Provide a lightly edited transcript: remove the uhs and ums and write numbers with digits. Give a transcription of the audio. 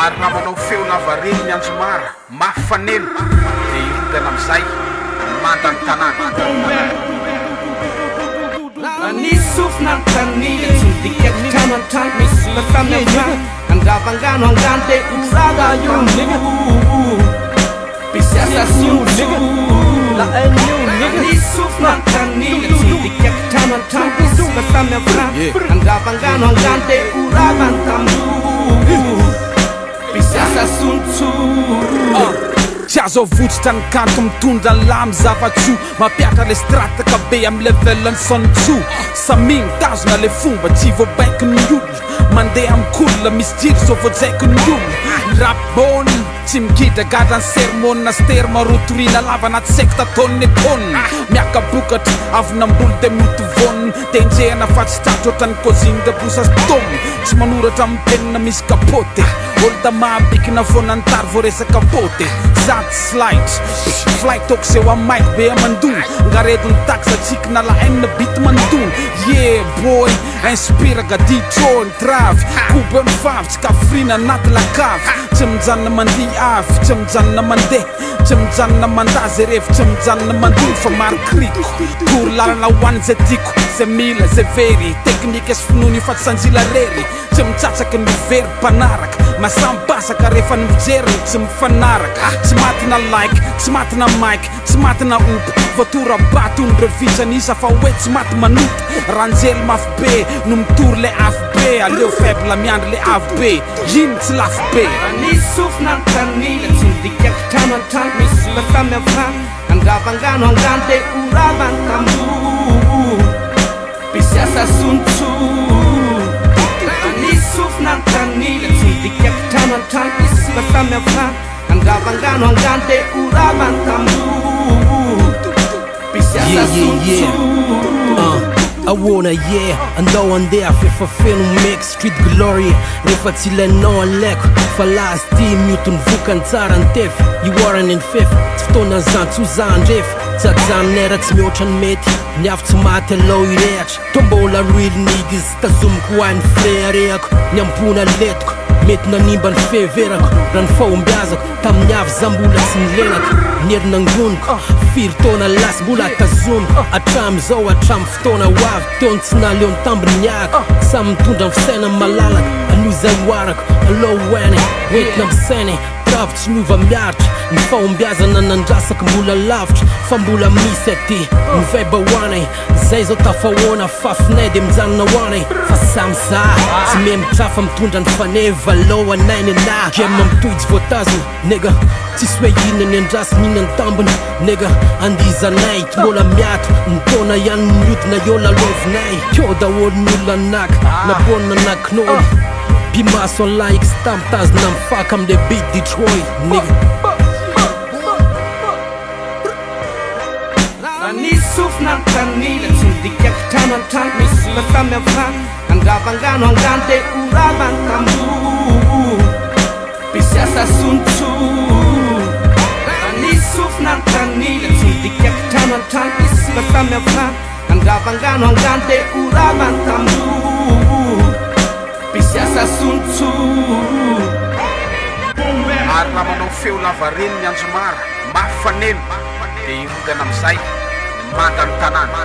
ary raha manao feona variny ny Anjomara mafy fanelo dia irodana amin'izay mandany tanàna Nisy sofina ny tanila tsy midika trano an-trano misy masamy am'trano andravangano angano dia orada io mpisy asa soso nisy sofina ny tanila tsy midika trano an-trano misy masamy am'trano andravangano angano dia orada ny tambo mpisy asa sontso tsy azo avotsitra ny kanto mitondra ny lamy zava-tso mampiatra le strataka be amin'ny levelany sanotso samigny tazona le fomba tsy voabaiky ny olona mandeha amin'ny kolona misy jiry zao voajaiko ny olona rapbony tsy migidragadra ny sermona sterma rotorina lava anaty sekta taonny tonina miakabokatra avy namboly de mitovonina tenjehana fa tsy tratro ohatrany koziny de bosastoma tsy manoratra amin'ny penina misy kapote olo da mahabikina foana ny tary vo resaka pote zaty slide flight toko zeo amin'ny mike be amandony ngaredony taxa tsiky na la enina bit mandony yeah boy inspira gadi trony travy kobo amin'ny favy tsy kafrina anaty lakavy tsy mijanona mandeha avy tsy mijanona mandeha tsy mijanona mandazy revo tsy mijanona mandony fa marikriko tory lalana hoany zay tiako zay mila zay very teknika sy finoany fa tsy sanjila rery tsy mitsatsaky ny very mpanaraka masambasaka rehefa ny mijeriny tsy mifanaraka tsy matina like tsy matina mike tsy matina opy voatora bato ny revisanisa fa hoe tsy maty manoto ranjely mafy be no mitory le afy be aleo faible miandry le avy be ino tsy lafy be nisy sofina ny tanila tsy midika trano an-trano misy masamy am'trano andravangano angano dia orava ny tambo mpisy asa sontso nisy sofina ny tanila tsy midika trano an-trano misy masamy am'trano andravangano angano dia orava ny tambo mpisy asa sontso I wanna andao andeha fefa feno make street glory rehefa tsy ilainao aleko fa last team miotony vokany tsara ny tefy ioarany ny fefy tsy fotoana ny zantso za andrefy tsy ajanonera tsy mihoatra ny mety ny avy tsy maty alao irehatra tombola real niggas tazomiko hoany frearehako ny ambona letiko mety nanimba ny feverako raha ny fahombiazako tamin'ny avy za mbola tsy nilenako nierinangoniko firy taona lasy mbola tazomiko atramy zao atramy fotoana hoavy teony tsy naleony tambiny niako samy mitondra ny fisaina malalaka anio zay oarako alao hoany entina misene travy tsy miova miaritra ny fahombiazana nandrasako mbola lavitra fa mbola misy aty mivaiba hoanay zay zao tafahoana fafinay de mijanona hoanay fa samy za tsy me mitrafa mitondra ny faneva lao anay ny ana kema mitoijy voatazona nega tsisy hoe inona ny andrasy nina ny tambiny nega andizanay ty mbola miato ny taona ihany miodina eo lalovinay teo daholo ny olona anaka nabonina anakinolo pimaso like stamp tazona mifaka amle beat Detroit nigga nisy sofina ny tanila tsy midika trano an-trano misy masamy am'trano andravangano angano dia orava ny tambo mpisy asa sontso nisy sofina ny tanila tsy midika trano an-trano misy masamy am'trano andravangano angano dia orava ny tambo mpisy asa sontso ary raha manao feo lavareny ny Anjomara mafy fanelo dia irodana amin'izay mandany tanàna